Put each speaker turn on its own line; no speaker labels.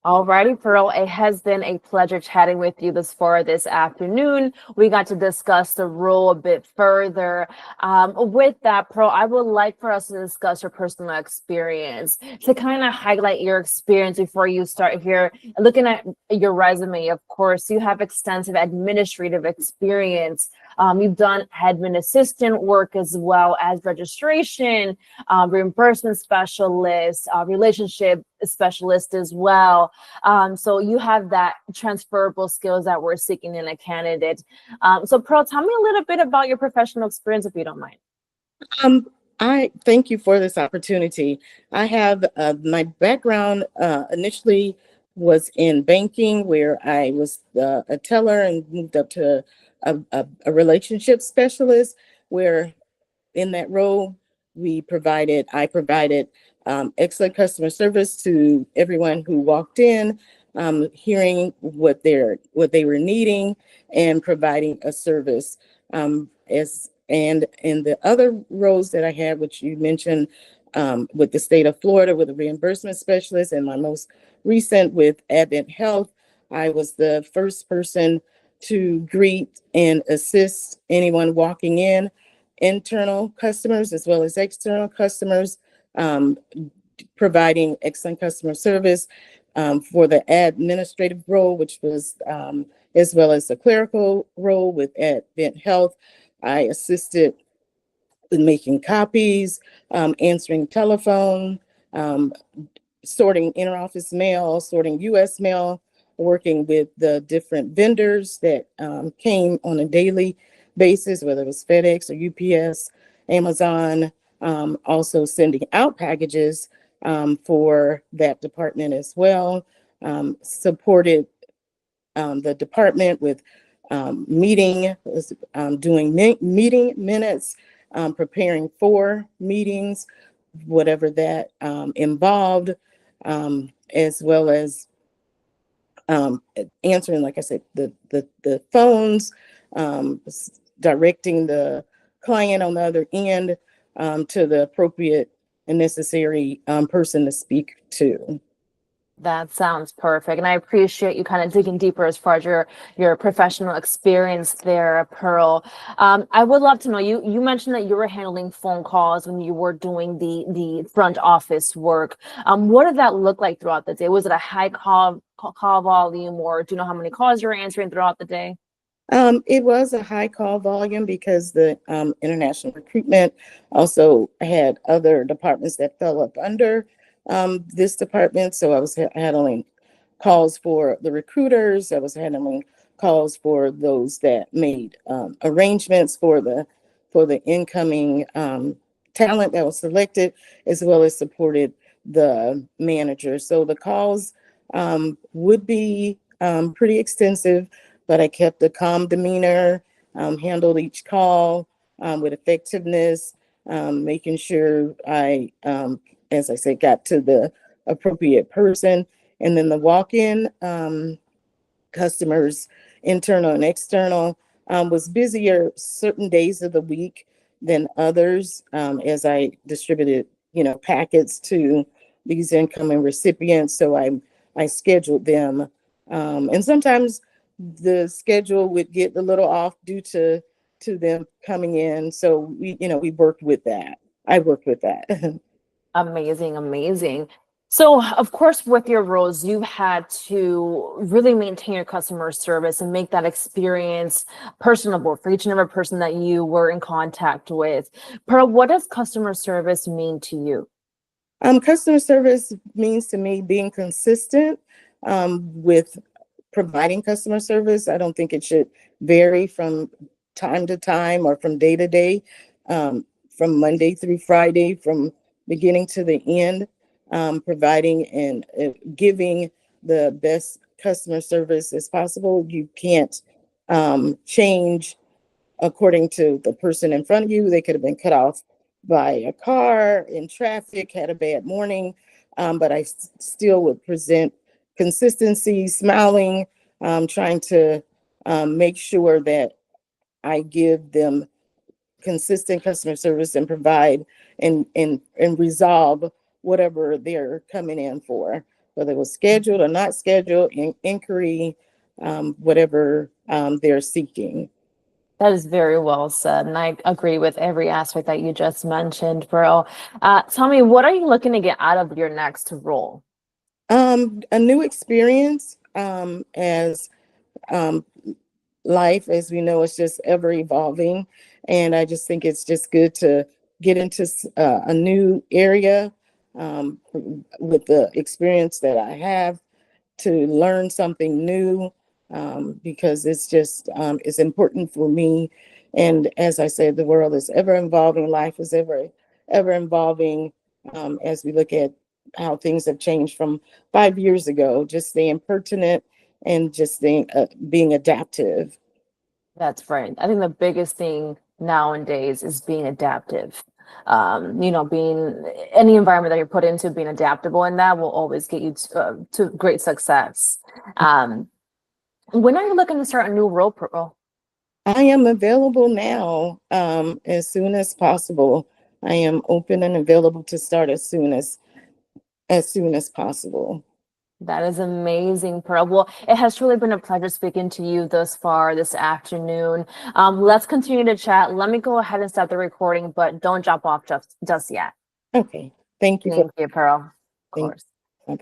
Alrighty, Pearl, it has been a pleasure chatting with you this afternoon. We got to discuss the role a bit further. With that, Pearl, I would like for us to discuss your personal experience, to kind of highlight your experience before you start here. Looking at your resume, of course, you have extensive administrative experience. You've done admin assistant work as well as registration, reimbursement specialist, relationship specialist as well. So you have that transferable skills that we're seeking in a candidate. So Pearl, tell me a little bit about your professional experience, if you don't mind.
Um, I thank you for this opportunity. I have my background initially was in banking, where I was a teller and moved up to a relationship specialist, where in that role I provided excellent customer service to everyone who walked in, hearing what they were needing and providing a service. As and in the other roles that I had, which you mentioned, with the state of Florida with a reimbursement specialist, and my most recent with Advent Health, I was the first person to greet and assist anyone walking in, internal customers as well as external customers, um, providing excellent customer service, for the administrative role, which was, as well as the clerical role with Advent Health. I assisted in making copies, answering telephone, um, sorting interoffice mail, sorting US mail, working with the different vendors that came on a daily basis, whether it was FedEx or UPS, Amazon, also sending out packages for that department as well. Supported the department with doing meeting minutes, preparing for meetings, whatever that involved, as well as answering, like I said, the phones, directing the client on the other end to the appropriate and necessary person to speak to.
That sounds perfect. And I appreciate you kind of digging deeper as far as your professional experience there, Pearl. I would love to know, you mentioned that you were handling phone calls when you were doing the front office work. What did that look like throughout the day? Was it a high call volume, or do you know how many calls you were answering throughout the day?
It was a high call volume because the international recruitment also had other departments that fell up under this department. So I was handling calls for the recruiters. I was handling calls for those that made arrangements for the incoming talent that was selected, as well as supported the manager. So the calls would be pretty extensive, but I kept a calm demeanor, handled each call with effectiveness, making sure as I said, got to the appropriate person. And then the walk-in customers, internal and external, was busier certain days of the week than others, as I distributed, packets to these incoming recipients. So I scheduled them, and sometimes the schedule would get a little off due to them coming in. So we worked with that. I worked with that.
Amazing, amazing. So, of course, with your roles, you've had to really maintain your customer service and make that experience personable for each and every person that you were in contact with. Pearl, what does customer service mean to you?
Customer service means to me being consistent with providing customer service. I don't think it should vary from time to time or from day to day, from Monday through Friday, from beginning to the end, providing and giving the best customer service as possible. You can't change according to the person in front of you. They could have been cut off by a car in traffic, had a bad morning, but I still would present consistency, smiling, trying to make sure that I give them consistent customer service and provide and resolve whatever they're coming in for. whether it was scheduled or not scheduled, inquiry, whatever they're seeking.
That is very well said, and I agree with every aspect that you just mentioned, Pearl. Tell me, what are you looking to get out of your next role?
A new experience, as um, life, as we know, is just ever evolving. And I just think it's just good to get into a new area with the experience that I have, to learn something new, because it's just it's important for me. And as I said, the world is ever evolving. Life is ever evolving, as we look at how things have changed from 5 years ago. Just staying pertinent and just being adaptive.
That's right. I think the biggest thing nowadays is being adaptive. Being any environment that you're put into, being adaptable, and that will always get you to great success. When are you looking to start a new role, Pearl?
I am available now, as soon as possible. I am open and available to start as soon as possible.
That is amazing, Pearl. Well, it has truly been a pleasure speaking to you thus far this afternoon. Let's continue to chat. Let me go ahead and stop the recording, but don't drop off just yet.
Okay. Thank you for
Thank you, Pearl. Of
thank
course.
you.